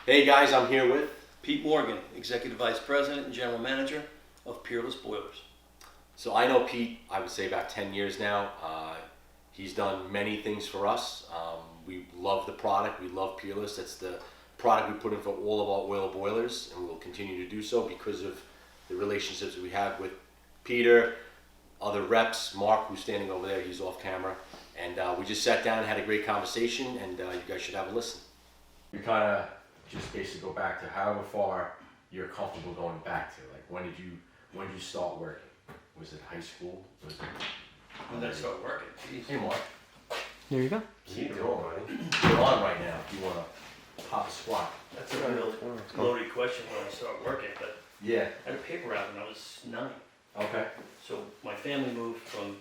Hey guys, I'm here with. Pete Morgan, Executive Vice President and General Manager of Peerless Boilers. So I know Pete, I would say about 10 years now. He's done many things for us. We love the product. We love Peerless. That's the product we put in for all of our oil boilers, and we will continue to do so because of the relationships we have with Peter, other reps, Mark, who's standing over there, he's off camera. And we just sat down and had a great conversation, and you guys should have a listen. We kind of just basically go back to however far you're comfortable going back to. Like when did you start working? Was it high school? Was it? When did I start working? Jeez. Hey Mark, There you go. keep it on, buddy. You're on right now. If you want to pop a squat. That's a real loaded question when I start working, but Yeah. I had a paper route when I was 9. Okay. So my family moved from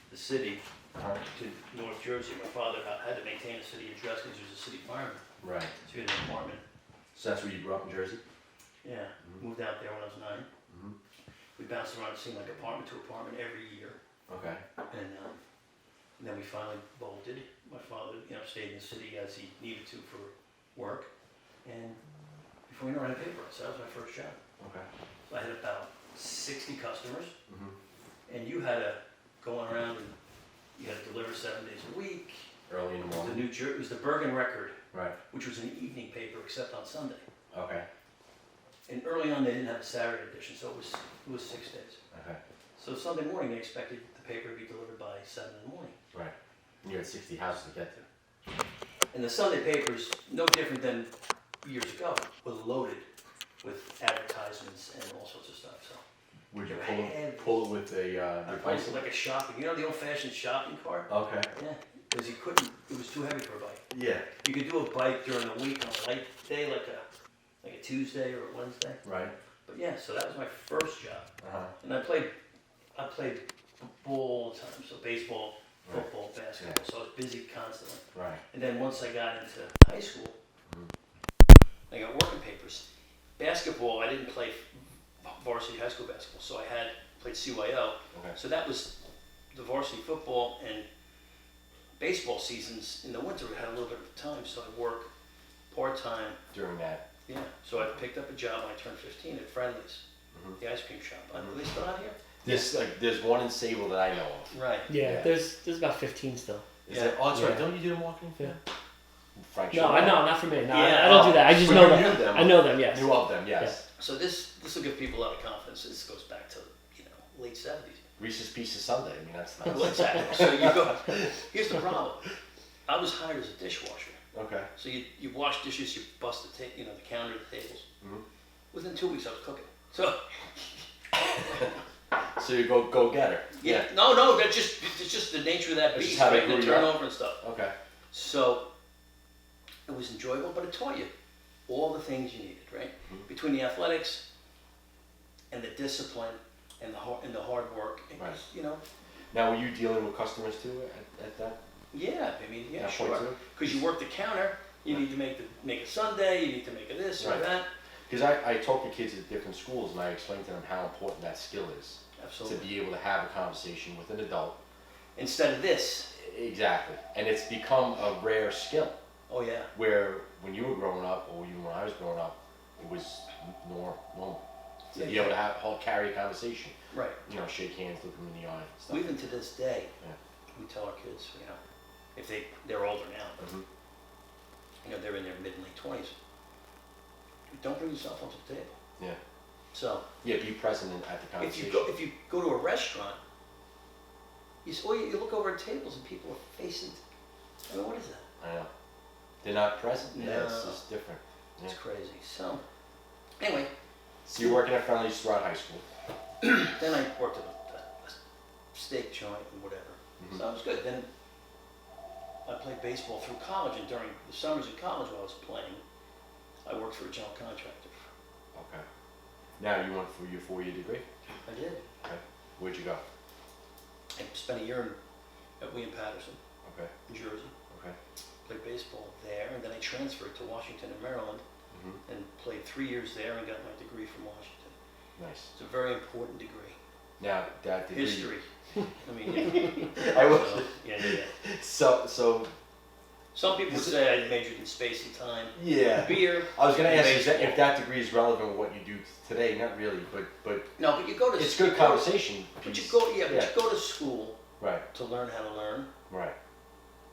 the city to North Jersey. My father had to maintain a city address because he was a city fireman. Right. So he had an apartment. So that's where you grew up in Jersey? Yeah, moved out there when I was 9. Mhm. We bounced around, it seemed like apartment to apartment every year. Okay. And then we finally bolted. My father, stayed in the city as he needed to for work. And before you know it, I had a paper route. So that was my first job. Okay. So I had about 60 customers, Mhm. and you had to go around and you had to deliver 7 days a week. Early in the The morning. it was the Bergen Record, Right. which was an evening paper except on Sunday. Okay. And early on, they didn't have a Saturday edition, so it was 6 days. Okay. So Sunday morning, they expected the paper to be delivered by 7 in the morning. Right. And you had 60 houses to get to. And the Sunday papers, no different than years ago, were loaded with advertisements and all sorts of stuff. So Would you Heavy. pull it with a I your played bicycle? like a shopping, the old-fashioned shopping cart. Okay. Yeah, because you couldn't. It was too heavy for a bike. Yeah. You could do a bike during the week on a light day, like a Tuesday or a Wednesday. Right. But yeah, so that was my first job, and I played ball all the time. So baseball, Right. football, basketball. So I was busy constantly. Right. And then once I got into high school, Mhm. I got working papers. Basketball, I didn't play varsity high school basketball, so I played CYO. Okay. So that was the varsity football and baseball seasons in the winter. We had a little bit of time, so I worked part-time. During that. Yeah, so I picked up a job when I turned 15 at Friendly's, Mhm. the ice cream shop. Are Mhm. they still out here? There's one in Sable that I know of. Right. Yeah, Yeah. there's about 15 still. Is Yeah. that? Oh, that's right. Yeah. Don't you do the marketing? Yeah. Frank. No, Schaub. I know, not for me. No, Yeah. I don't do that. I just But know you them. knew them. I know them, yes. Knew of them, yes. So this will give people a lot of confidence. This goes back to late 70s. Reese's Pieces Sunday. I mean, that's Well, nice. exactly. So you go. Here's the problem. I was hired as a dishwasher. Okay. So you wash dishes, you bust the the counter, the tables. Mhm. Within 2 weeks, I was cooking. So So you go get her. yeah, no, it's just the nature of that That's beast, just how they right? The grew you up. turnover and stuff. Okay. So it was enjoyable, but it taught you all the things you needed, right? Mhm. Between the athletics and the discipline and the hard work, and Right. Now, were you dealing with customers too at that? Yeah, I mean, yeah, that sure. point too? Because you work the counter, you need to make a Sunday, you need to make a this or Right. that. Because I talk to kids at different schools and I explain to them how important that skill is Absolutely. to be able to have a conversation with an adult. Instead of this, Exactly, and it's become a rare skill. oh yeah, Where when you were growing up, or even when I was growing up, it was normal to be Yeah. able to carry a conversation. right. Shake hands, look them in the eye, and stuff. Even to this day, Yeah. we tell our kids, if they're older now, Mhm. they're in their mid and late 20s. Don't bring your cell phone to the table. Yeah. So Yeah, be present at the if conversation. you go to a restaurant, you look over at tables and people are facing. I mean, what is that? I know. They're not present. Yeah, it's No. just different. It's Yeah. crazy. So anyway, So you're working at Friendly's throughout high school. then I worked at a steak joint and whatever. Mhm. So it was good. Then I played baseball through college, and during the summers in college while I was playing, I worked for a general contractor. Okay. Now you went for your 4-year degree. I did. Okay. Where'd you go? I spent a year at William Patterson, Okay. New Jersey. Okay. Played baseball there, and then I transferred to Washington and Maryland Mhm. and played 3 years there and got my degree from Washington. Nice. It's a very important degree. Now that degree. History. I mean, I was. so, yeah. So Some people would say I majored in space and time. Yeah. Beer. I was going to ask you baseball. if that degree is relevant with what you do today. Not really, but No, but you go to. it's good conversation. But you piece. go, yeah, but you go to school Right. to learn how to learn Right.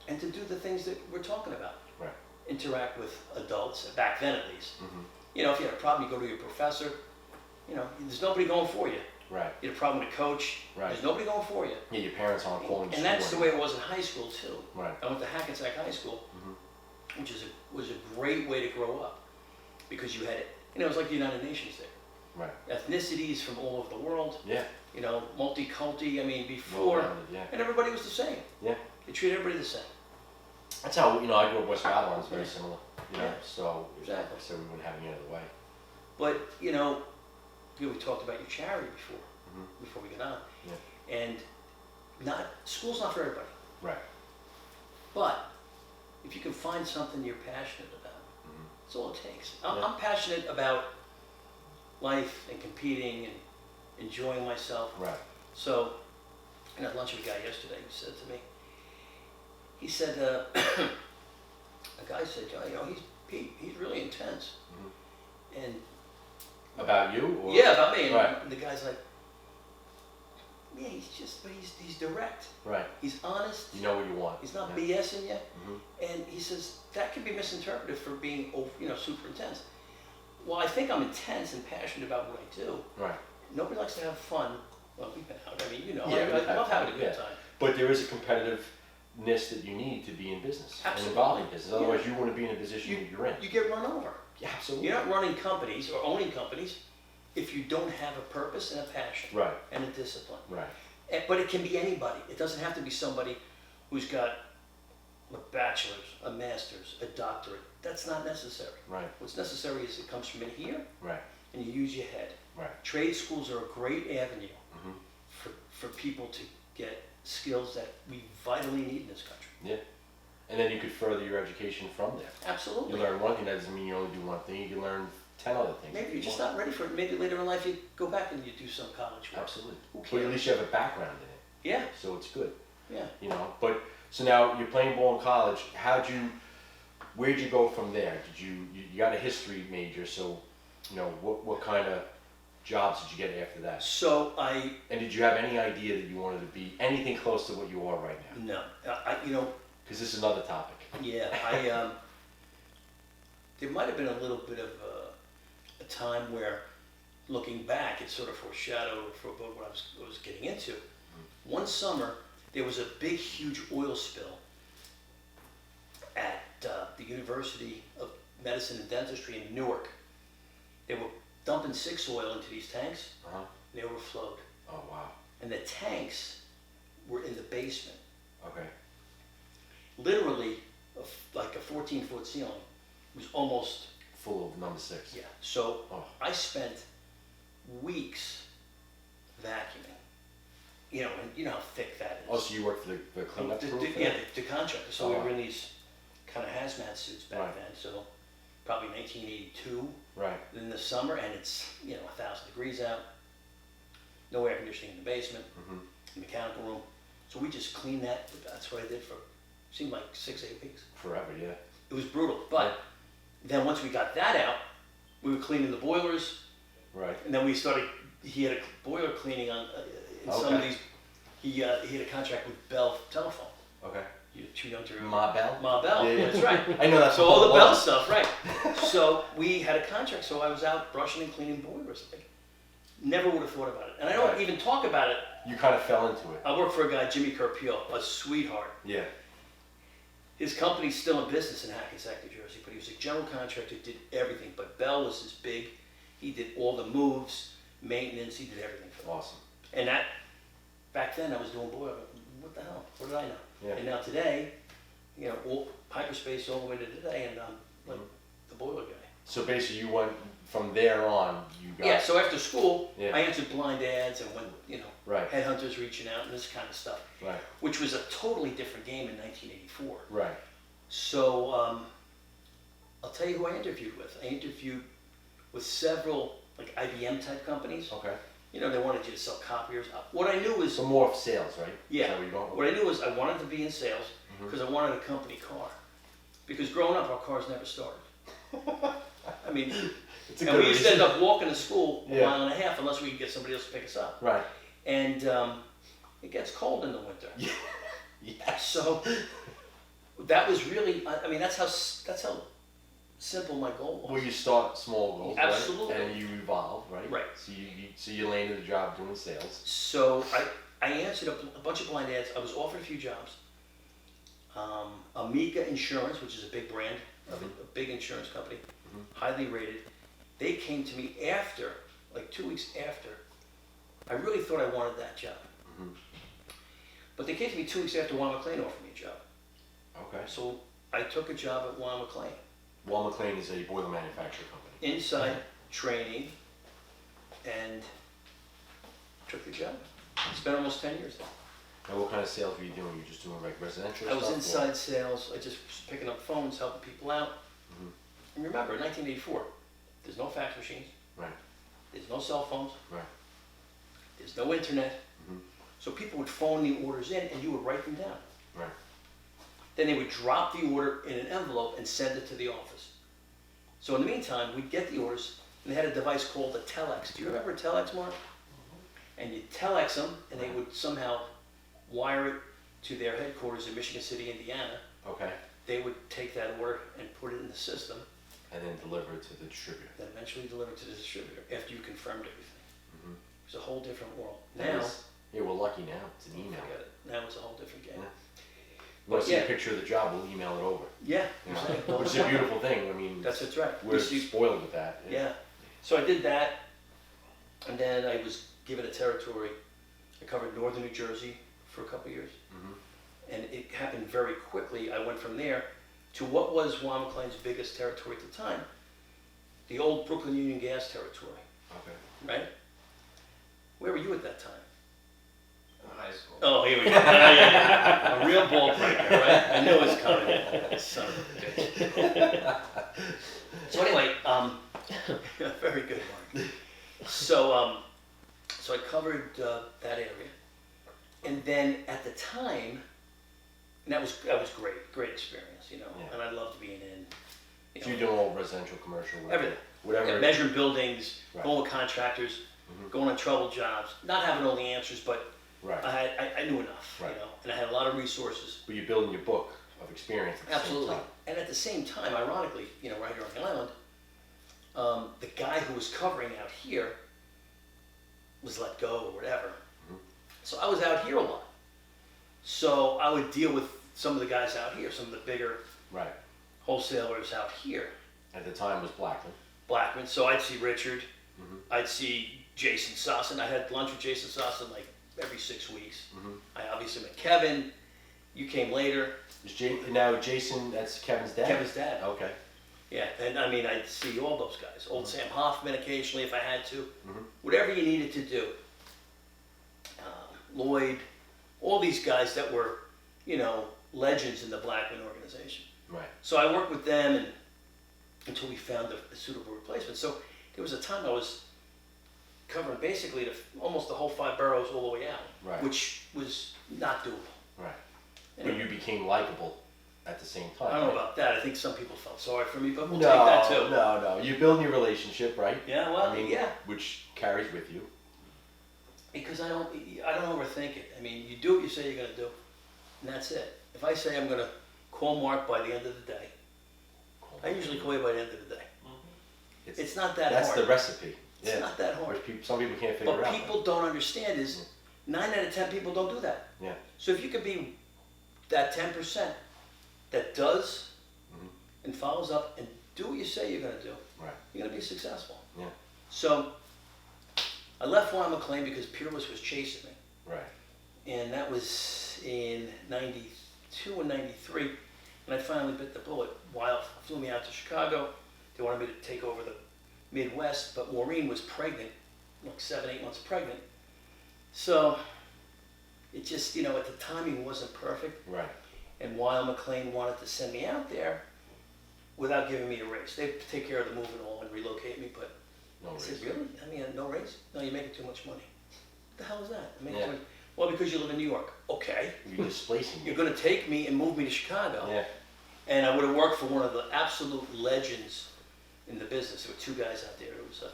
and to do the things that we're talking about. Right. Interact with adults, back then at least. Mm-hmm. You know, if you had a problem, you go to your professor. You know, there's nobody going for you. Right. You had a problem with a coach. Right. There's nobody going for you. Yeah, your parents aren't calling you. And that's the way it was in high school too. Right. I went to Hackensack High School, Mm-hmm. which was a great way to grow up because you had it. You know, it was like the United Nations there. Right. Ethnicities from all over the world. Yeah. You know, multi-culti. I mean, before, Well-rounded, yeah. and everybody was the same. Yeah. They treated everybody the same. That's how I grew up West Babylon. It's very similar. You know, Yeah. so Exactly. So we wouldn't have any other way. But you know, we talked about your charity before we got on, Yeah. and school's not for everybody. Right. But if you can find something you're passionate about, that's all it takes. Yeah. I'm passionate about life and competing and enjoying myself. Right. So, I had lunch with a guy yesterday who said to me, he said, a guy said, "Oh, you know, he's really intense." And About you? Or? yeah, about me. And Right. the guy's like, yeah, but he's direct. Right. He's honest. You know what you want. He's not Yeah. BSing you. Mhm. And he says, that can be misinterpreted for being, super intense. Well, I think I'm intense and passionate about what I do. Right. Nobody likes to have fun. Well, we've been out. I mean, Yeah, I love having a good yeah. time. But there is a competitiveness that you need to be in business and Absolutely. involved in business. Otherwise, Yeah. you wouldn't be in a position that you're in. You get run over. Yeah, absolutely. You're not running companies or owning companies if you don't have a purpose and a passion Right. and a discipline. Right. But it can be anybody. It doesn't have to be somebody who's got a bachelor's, a master's, a doctorate. That's not necessary. Right. What's necessary is it comes from in here Right. and you use your head. Right. Trade schools are a great avenue Mhm. for people to get skills that we vitally need in this country. Yeah. And then you could further your education from there. Absolutely. You learn one thing, that doesn't mean you only do one thing. You can learn 10 other things. Maybe you're just not ready for it. Maybe later in life you go back and you do some college work. Absolutely. Who But at cares? least you have a background in it. Yeah, So it's good. yeah. You know, but so now you're playing ball in college. Where'd you go from there? You got a history major, so you know what kind of jobs did you get after that? So And did you have any idea that you wanted to be anything close to what you are right now? no, Because this is another topic. yeah, there might have been a little bit of a time where, looking back, it sort of foreshadowed for about what I was getting into. One summer, there was a big, huge oil spill at the University of Medicine and Dentistry in Newark. They were dumping 6 oil into these tanks, Uh-huh. and they overflowed. Oh wow. And the tanks were in the basement. Okay. Literally, like a 14-foot ceiling. It was almost, Full of number 6. yeah. So Oh. I spent weeks vacuuming. You know, and you know how thick that is. Oh, so you worked for the cleanup crew? for Yeah, that? the contractor. So Oh. we were in these kind of hazmat suits back Right. then. So probably 1982 Right. in the summer, and it's 1,000 degrees out. No air conditioning in the basement, Mm-hmm. mechanical room. So we just cleaned that. That's what I did for seemed like 6-8 weeks. Forever, yeah. It was brutal. But then once we got that out, we were cleaning the boilers, Right. and then we started. He had a boiler cleaning on in some of Okay. these. He had a contract with Bell Telephone. Okay. You're too young to remember. Ma Bell? Ma Bell. Yeah, yeah. That's right. I know that's So all the Bell stuff, right? So we had a contract. So I was out brushing and cleaning boilers. Like, never would have thought about it, and I don't Right. even talk about it. You kind of fell into it. I worked for a guy, Jimmy Carpio, a sweetheart. Yeah. His company's still in business in Hackensack, New Jersey, but he was a general contractor, did everything. But Bell was his big. He did all the moves, maintenance. He did everything for them. Awesome. And that, back then, I was doing boiler. What the hell? What did I know? Yeah. And now today, all hyperspace all the way to today, and I'm like the boiler guy. So basically, you went from there on. You got. Yeah. So after school, Yeah. I answered blind ads and when Right. headhunters reaching out and this kind of stuff, Right. which was a totally different game in 1984. Right. So I'll tell you who I interviewed with. I interviewed with several like IBM type companies. Okay. They wanted you to sell copiers. What I knew was So more of sales, right? Yeah. Is that where you're going? what I knew was I wanted to be in sales Mhm. because I wanted a company car. Because growing up, our cars never started. I mean, It's a and good we used to end reason. up walking to school a Yeah. mile and a half unless we could get somebody else to pick us up. Right. And it gets cold in the winter. Yes. So that was really, I mean, that's how simple my goal was. Well, you start small goals, Absolutely. right? And you evolve, right? Right. So you landed a job doing sales. So I answered a bunch of blind ads. I was offered a few jobs. Amica Insurance, which is a big brand, a big insurance company, highly rated. They came to me after, like 2 weeks after. I really thought I wanted that job. But they came to me 2 weeks after Juan McLean offered me a job. Okay. So I took a job at Juan McLean. Juan McLean is a boiler manufacturer company. Inside training, and took the job. Spent almost 10 years there. And what kind of sales were you doing? You just doing like residential I was stuff? inside sales. I just was picking up phones, helping people out. And remember, in 1984, there's no fax machines. Right. There's no cell phones. Right. There's no internet. So people would phone the orders in, and you would write them down. Right. Then they would drop the order in an envelope and send it to the office. So in the meantime, we'd get the orders, and they had a device called a telex. Do you remember a telex, Mark? And you'd telex them, and they would somehow wire it to their headquarters in Michigan City, Indiana. Okay. They would take that order and put it in the system, And then deliver it to the distributor. then eventually deliver it to the distributor after you confirmed everything. It's a whole different world. That Now, is- yeah, we're lucky now. It's an email. forget it. Now it's a whole different game. Yeah. You want to see yeah. a picture of the job, we'll email it over. Yeah, You know, exactly. which is a beautiful thing. I mean, That's right. we're spoiled with that. Yeah. So I did that, and then I was given a territory. I covered northern New Jersey for a couple of years, and it happened very quickly. I went from there to what was Juan McLean's biggest territory at the time, the old Brooklyn Union Gas territory, Okay. right? Where were you at that time? High school. Oh, here we go. Yeah. A real ball breaker, right? I knew it was coming. Son of a bitch. So anyway, very good, Mark. So, so I covered that area, and then at the time, and that was great experience, you know. Yeah. And I loved being in. So you're doing all residential, commercial, whatever. Everything. Whatever. Yeah, measuring buildings, Right. going with contractors, going on trouble jobs, not having all the answers, but Right. I knew enough, Right. you know, and I had a lot of resources. But you're building your book of experience at the Absolutely. same time. And at the same time, ironically, you know, right here on the island, the guy who was covering out here was let go or whatever. So I was out here a lot. So I would deal with some of the guys out here, some of the bigger Right. wholesalers out here. At the time was Blackman. Blackman. So I'd see Richard. I'd see Jason Sossin. I had lunch with Jason Sossin like every 6 weeks. I obviously met Kevin. You came later. Now Jason, that's Kevin's dad? Kevin's dad. Okay. Yeah, and I mean, I'd see all those guys. Old Sam Hoffman occasionally if I had to. Whatever you needed to do. Lloyd, all these guys that were, you know, legends in the Blackman organization. Right. So I worked with them and until we found a suitable replacement. So there was a time I was covering basically almost the whole 5 boroughs all the way out, Right. which was not doable. Right. And But you became likable at the same time. I don't know right? about that. I think some people felt sorry for me, but we'll No, take that too. no. You're building your relationship, right? Yeah, well, I mean, yeah. Which carries with you. Because I don't overthink it. I mean, you do what you say you're going to do, and that's it. If I say I'm going to call Mark by the end of the day, I usually call you by the end of the day. It's not that That's hard. the recipe. It's not that hard. Which some people can't figure But out. people don't understand is 9 out of 10 people don't do that. Yeah. So if you could be that 10% that does and follows up and do what you say you're going to do, Right. you're going to be successful. Yeah. So I left Juan McLean because Peerless was chasing me. Right. And that was in 92 and 93. And I finally bit the bullet. Wild flew me out to Chicago. They wanted me to take over the Midwest, but Maureen was pregnant, like 7, 8 months pregnant. So it just, you know, at the timing wasn't perfect. Right. And while McLean wanted to send me out there without giving me a raise. They'd take care of the move and all and relocate me, but No I said, reason. really? I mean, no raise? No, you're making too much money. What the hell is that? I mean, Yeah. well, because you live in New York. Okay. You're displacing You're you. going to take me and move me to Chicago. Yeah. And I would have worked for one of the absolute legends in the business. There were two guys out there. It was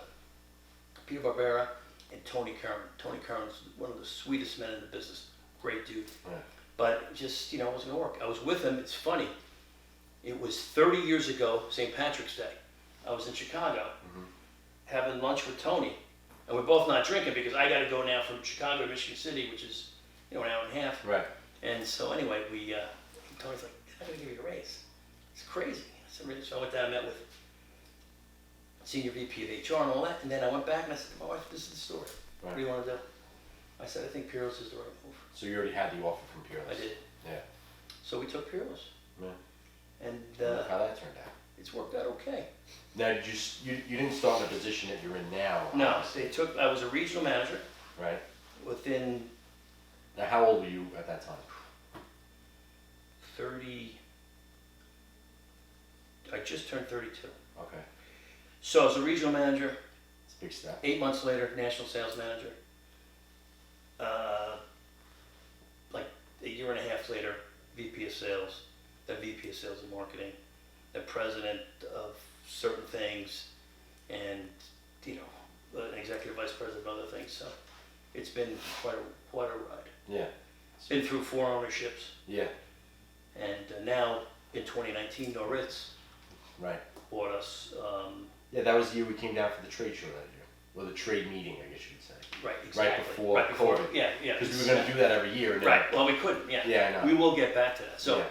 Peter Barbera and Tony Curran. Tony Curran's one of the sweetest men in the business. Great dude. Right. But just, it wasn't gonna work. I was with him. It's funny. It was 30 years ago, St. Patrick's Day. I was in Chicago having lunch with Tony. And we're both not drinking because I got to go now from Chicago to Michigan City, which is, an hour and a half. Right. And so anyway, Tony's like, I'm not going to give you a raise. It's crazy. I said, really? So I went down and met with Senior VP of HR and all that. And then I went back and I said to my wife, this is the story. Right. What do you want to do? I said, I think Peerless is the right move. So you already had the offer from Peerless. I did. Yeah. So we took Peerless. Yeah. And Look how that turned out. it's worked out okay. Now, did you didn't start in the position that you're in now? No, obviously, I was a regional manager right? within Now, how old were you at that time? 30, I just turned 32. Okay. So I was a regional manager. It's a big step. 8 months later, national sales manager. Like a year and a half later, VP of sales, then VP of sales and marketing, then president of certain things, and an executive vice president of other things. So it's been quite a ride. Yeah. Been through 4 ownerships, Yeah. and now in 2019, Noritz Right. bought us. Yeah, that was the year we came down for the trade show that year. Well, the trade meeting, I guess you would say. Right, exactly. before COVID. Yeah. Because we were going to do that every year. And then- Right. Well, we couldn't. Yeah. Yeah, I know. We will get back to that. So Yeah.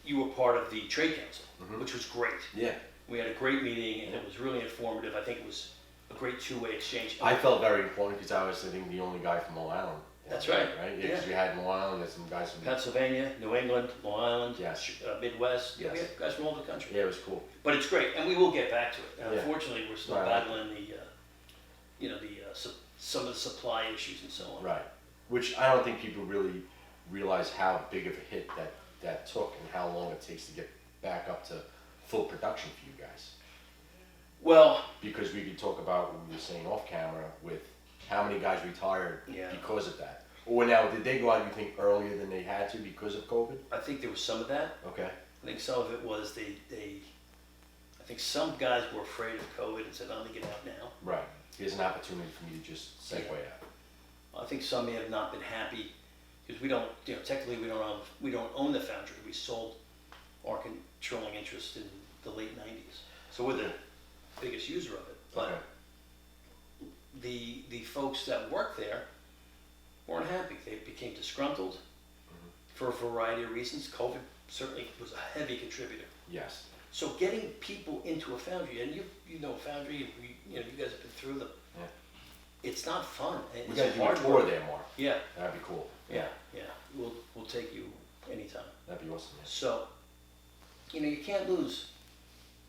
you were part of the trade council, Mhm. which was great. Yeah. We had a great meeting, and it was really informative. I think it was a great two-way exchange. I felt very important because I was, I think, the only guy from Long Island. That's right. Right? Yeah, because we had Long Island and some guys from... Pennsylvania, New England, Long Island, Yes. Midwest. Yeah, we Yes. had guys from all the country. Yeah, it was cool. But it's great, and we will get back to it. Yeah. Unfortunately, we're still Right. battling some of the supply issues and so on. Right. Which I don't think people really realize how big of a hit that took and how long it takes to get back up to full production for you guys. Well, Because we could talk about what we were saying off camera with how many guys retired Yeah. because of that. Or now, did they go out, you think, earlier than they had to because of COVID? I think there was some of that. Okay. I think some of it was I think some guys were afraid of COVID and said, I'm gonna get out now. Right. Here's an opportunity for me to just segue out. I think some may have not been happy because we don't, technically we don't own the foundry. We sold our controlling interest in the late 90s. So we're the biggest user of it. But Okay. the folks that work there weren't happy. They became disgruntled for a variety of reasons. COVID certainly was a heavy contributor. Yes. So getting people into a foundry, and you know foundry, you guys have been through them. Yeah. It's not fun. And We it's gotta do a hard tour work. there, Mark. Yeah, That'd be cool. yeah. We'll take you anytime. That'd be awesome. Yeah. So, you can't lose,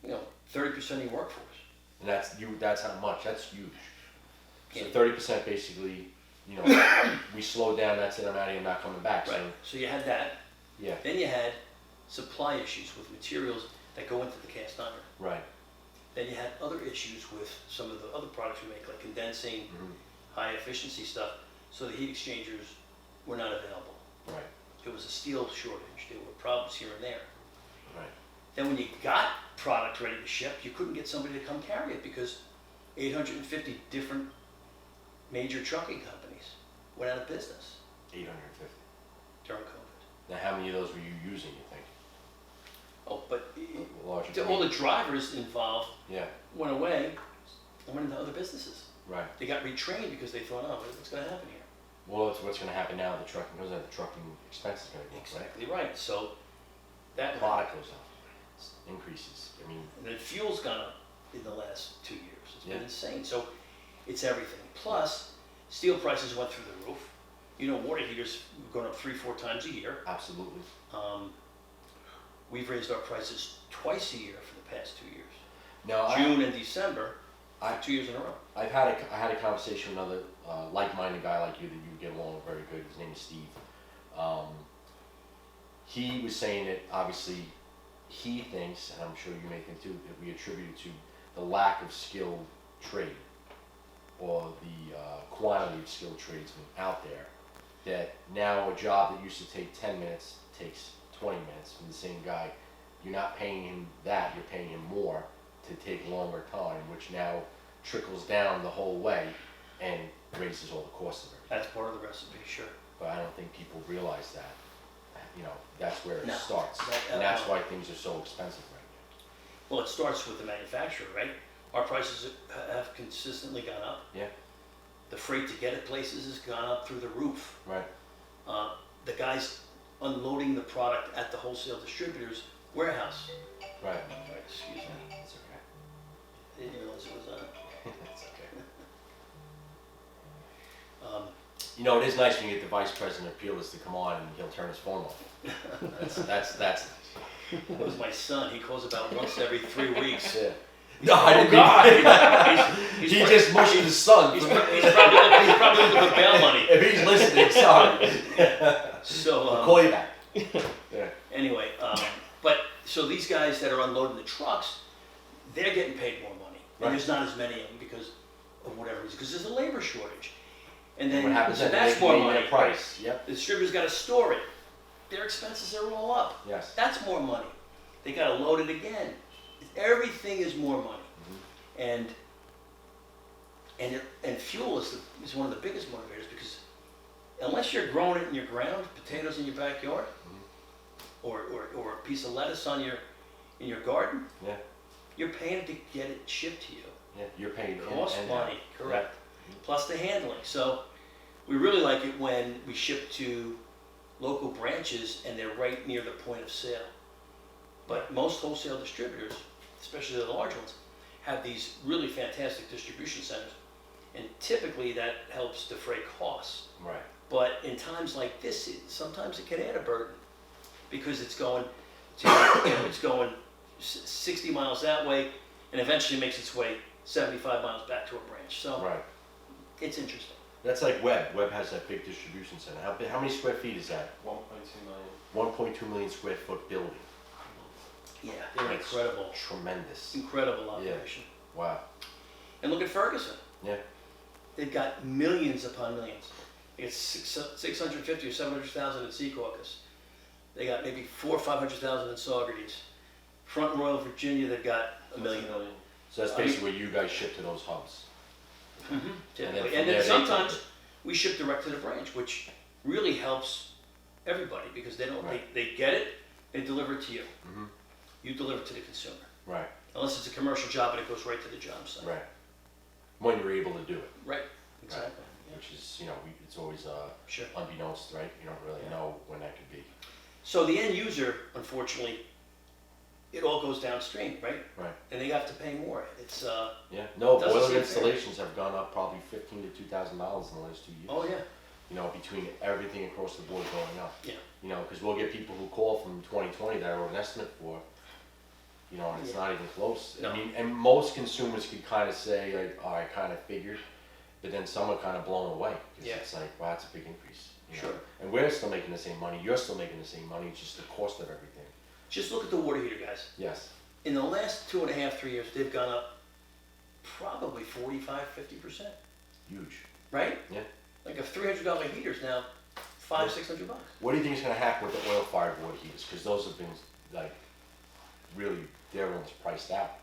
30% of your workforce. And that's how much, that's huge. So Yeah. 30% basically, we slowed down, that's it, I'm out of here, I'm not coming back. Right. So, So you had that. yeah, Then you had supply issues with materials that go into the cast iron. right. Then you had other issues with some of the other products we make, like condensing, Mhm. high efficiency stuff. So the heat exchangers were not available. Right, There was a steel shortage. There were problems here and there. right. Then when you got product ready to ship, you couldn't get somebody to come carry it because 850 different major trucking companies went out of business 850. during COVID. Now, how many of those were you using, you think? Oh, but Larger. all the drivers involved Yeah, went away and went into other businesses. right. They got retrained because they thought, oh, what's going to happen here? Well, it's what's gonna happen now, the trucking goes up, the trucking expense is gonna go up, right? Exactly right. So that Product goes up, increases, I mean, And then fuel's gone up in the last 2 years. It's been Yeah. insane. So it's everything. Plus, steel prices went through the roof. Water heaters have gone up 3-4 times a year. absolutely. We've raised our prices twice a year for the past 2 years. Now, June and December, I- 2 years in a row. I had a conversation with another like-minded guy like you that you get along with very good. His name is Steve. He was saying that obviously he thinks, and I'm sure you may think too, that we attribute it to the lack of skilled trade or the quantity of skilled tradesmen out there. That now a job that used to take 10 minutes takes 20 minutes from the same guy. you're not paying him that, you're paying him more to take longer time, which now trickles down the whole way and raises all the costs of it. That's part of the recipe, sure. But I don't think people realize that. You know, that's where it No. starts. And that's why things are so expensive right Well, it starts with the manufacturer, right? Our prices have consistently gone up. Yeah. The freight to get it places has gone up through the roof. now. Right. The guys unloading the product at the wholesale distributor's warehouse. Right. Excuse me. That's okay. Didn't realize it was on. That's okay. Um, You know, it is nice when you get the vice president of Peerless to come on and he'll turn his phone off. That's nice. that was my son. He calls about once every 3 weeks. Yeah. No, I didn't He's He just mushed his son. He's probably looking for bail money. If he's listening, sorry. So I'll call you back. Yeah. anyway, but so these guys that are unloading the trucks, they're getting paid more money, and Right. there's not as many of them because of whatever reason, because there's a labor shortage. And then What happens so then? that's They more gain money. their price. Yep. The distributor's got to store it. Their expenses are all up. Yes. That's more money. They got to load it again. Everything is more money, Mm-hmm. and fuel is one of the biggest motivators because unless you're growing it in your ground, potatoes in your backyard, or a piece of lettuce in your garden, Yeah. you're paying to get it shipped to you. Yeah. You're paid. It in costs and money, out. correct? Plus the handling. So we really like it when we ship to local branches and they're right near the point of sale. But most wholesale distributors, especially the large ones, have these really fantastic distribution centers, and typically that helps defray costs. Right. But in times like this, sometimes it can add a burden because it's going 60 miles that way, and eventually makes its way 75 miles back to a branch. So Right. it's interesting. That's like Webb. Webb has that big distribution center. How many square feet is that? 1.2 million. 1.2 million square foot building. Yeah, they're That's incredible, Tremendous. incredible operation. Wow. And look at Ferguson. Yeah. They've got millions upon millions. They got 650 or 700,000 in Secaucus. They got maybe 400,000 or 500,000 in Saugerties. Front Royal, Virginia, they've got a million. So that's basically where you guys ship to those hubs. Typically. from And there then they sometimes we ship direct to the branch, which really helps everybody because they don't. Right. They get it, they deliver it to you. Mhm. You deliver it to the consumer. Right. Unless it's a commercial job and it goes right to the job site. Right. When you're able to do it. Right. Exactly. Yeah. Which is, it's always Sure. unbeknownst, right? You don't really know when that could be. So the end user, unfortunately, it all goes downstream, right? Right. And they have to pay more. It's Yeah. No, Doesn't boiler seem fair. installations have gone up probably $15,000 to $2,000 in the last 2 years. oh yeah, Between everything across the board going up. yeah, Because we'll get people who call from 2020 that I wrote an estimate for, and it's Yeah. not even close. No. I mean, and most consumers could kind of say, like, oh, I kind of figured, but then some are kind of blown away. 'Cause Yeah. it's like, wow, that's a big increase. Sure. And we're still making the same money, you're still making the same money, it's just the cost of everything. Just look at the water heater guys. Yes. In the last 2.5, 3 years, they've gone up probably 45, 50%. Huge. Right? Yeah. Like a $300 heater's now $500, Yeah. $600. What do you think is going to happen with the oil-fired water heaters? Because those have been, like, really, they're almost priced out.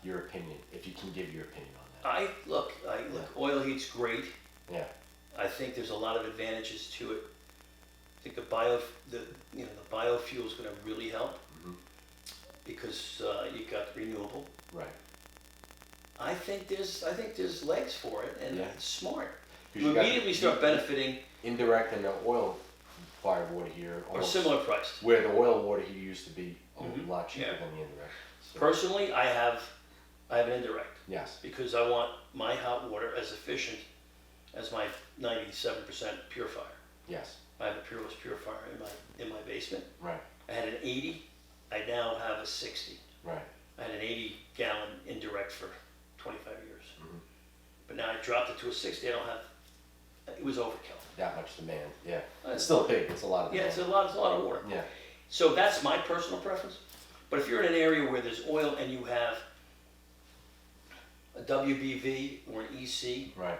Your opinion, if you can give your opinion on that. I look, oil heat's great. Yeah. I think there's a lot of advantages to it. I think the biofuel is going to really help Mhm. because you got renewable. Right. I think there's legs for it, and Yeah. it's smart. 'Cause You got immediately start benefiting, indirect and the oil-fired water heater. or almost similar priced. Where the oil water heater used to be a Mhm. lot cheaper Yeah. than the indirect. So, Personally, I have an indirect yes. because I want my hot water as efficient as my 97% purifier. Yes. I have a Peerless purifier in my basement. Right. I had an 80. I now have a 60. Right. I had an 80-gallon indirect for 25 years. Mhm. But now I dropped it to a 60. I don't have. It was overkill. That much demand. Yeah. Uh, It's still big. It's a lot of Yeah, demand. it's a lot of water. Yeah. So that's my personal preference. But if you're in an area where there's oil and you have a WBV or an EC Right.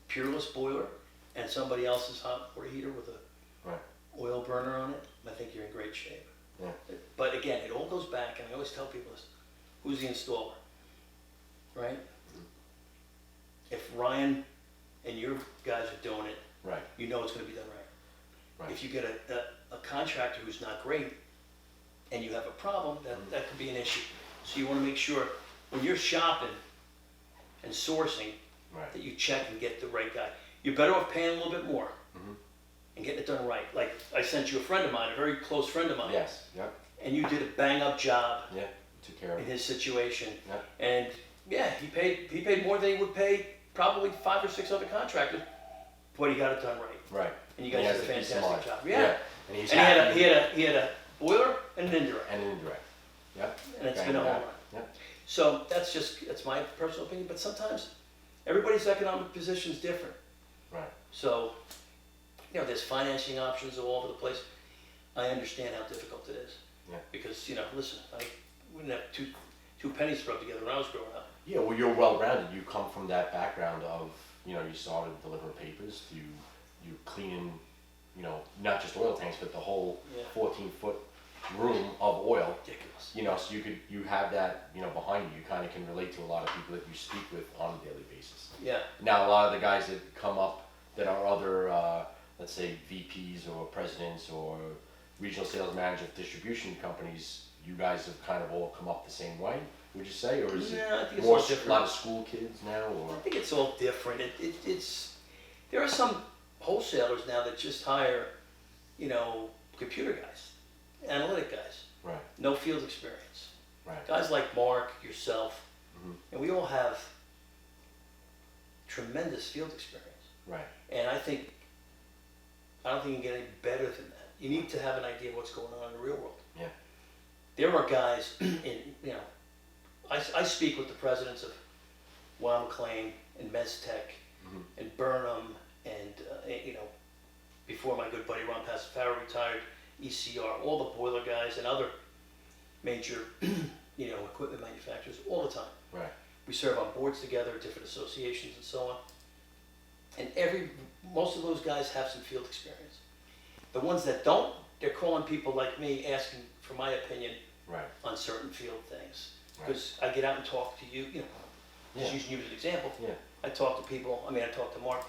Peerless boiler and somebody else's hot water heater with a Right. oil burner on it, I think you're in great shape. Yeah. But again, it all goes back, and I always tell people this, who's the installer, right? If Ryan and your guys are doing it, Right. you know it's gonna be done right. Right. If you get a contractor who's not great, and you have a problem, that could be an issue. So you wanna make sure, when you're shopping and sourcing, Right. that you check and get the right guy. You're better off paying a little bit more Mhm. and getting it done right. Like, I sent you a friend of mine, a very close friend of mine. Yes. Yep. And you did a bang-up job Yeah. Took care of in it. his situation. Yeah. And yeah, he paid more than he would pay probably 5 or 6 other contractors, but he got it done right. Right. And you guys He did a has decent fantastic margin. job. Yeah. And he's And happy. he had a boiler and an indirect, And an indirect. Yep. and it's Bang been a it home out. run. Yep. So that's my personal opinion, but sometimes everybody's economic position is different. Right. So, you know, there's financing options all over the place. I understand how difficult it is. Yeah. Because, you know, listen, I wouldn't have two pennies to rub together when I was growing up. Yeah, well, you're well-rounded. You come from that background of, you know, you started delivering papers to you cleaning, you know, not just oil tanks, but the whole Yeah. 14-foot room of oil. Ridiculous. You know, so you have that, you know, behind you. You kind of can relate to a lot of people that you speak with on a daily basis. Yeah. Now, a lot of the guys that come up that are other, let's say, VPs or presidents or regional sales manager of distribution companies, you guys have kind of all come up the same way, would you say? Or is No, I it think it's more all a different. lot of school kids now? Or I think it's all different. There are some wholesalers now that just hire, you know, computer guys, analytic guys, Right, no field experience. right. Guys like Mark, yourself, Mhm. and we all have tremendous field experience. Right, And I don't think you can get any better than that. You need to have an idea of what's going on in the real world. yeah, There are guys in, you know, I speak with the presidents of Weill McLean and Mestech Mhm. and Burnham and, you know, before my good buddy Ron Passifaro retired, ECR, all the boiler guys and other major, you know, equipment manufacturers all the time. right, We serve on boards together, different associations and so on. And most of those guys have some field experience. The ones that don't, they're calling people like me, asking for my opinion right, on certain field things. right. Because I get out and talk to you, you know, just Yeah. using you as an example. Yeah. I talk to people, I talk to Mark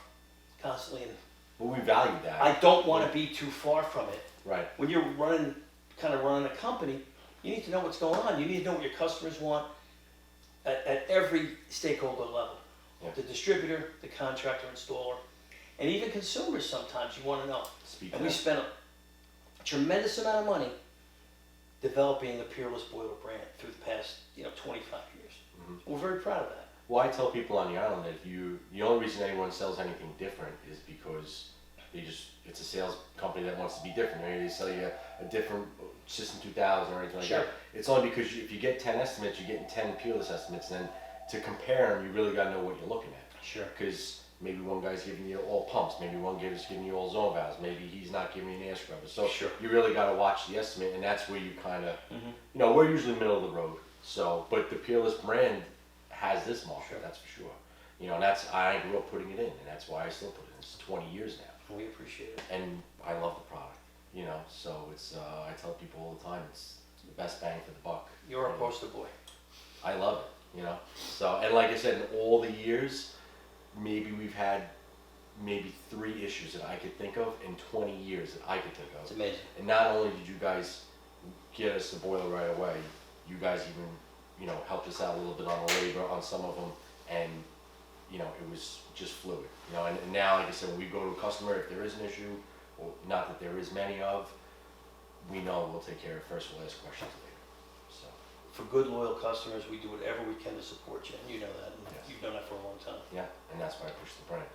constantly, and Well, we value that. I don't want to be too far from it. Right, When you're kind of running a company, you need to know what's going on. You need to know what your customers want at every stakeholder level. Yeah. The distributor, the contractor, installer, and even consumers sometimes you want to know. speak And to we that. spent a tremendous amount of money developing the Peerless boiler brand through the past, 25 years. Mhm. We're very proud of that. Well, I tell people on the island that the only reason anyone sells anything different is because it's a sales company that wants to be different. They sell you a different System 2000 or anything like Sure. that. It's only because if you get 10 estimates, you're getting 10 Peerless estimates, and then to compare them, you really got to know what you're looking at. Sure. Because maybe one guy's giving you all pumps, maybe one guy's giving you all zone valves, maybe he's not giving you an air scrubber. So Sure. you really got to watch the estimate, and that's where you kind of, Mhm. we're usually middle of the road. So, but the Peerless brand has this market, Sure. that's for sure. And I grew up putting it in, and that's why I still put it in. It's 20 years now, We appreciate it. and I love the product. So it's I tell people all the time, it's the best bang for the buck. You're a And poster boy. I love it. So, and like I said, in all the years, maybe we've had maybe 3 issues that I could think of in 20 years that I could think It's of. amazing. And not only did you guys get us the boiler right away, you guys even, helped us out a little bit on the labor on some of them, and, it was just fluid. And now, like I said, when we go to a customer, if there is an issue, or not that there is many of, we know we'll take care of it first, we'll ask questions later. So, For good, loyal customers, we do whatever we can to support you, and you know that, and Yes. you've done that for a long time. yeah, and that's why I push the brand.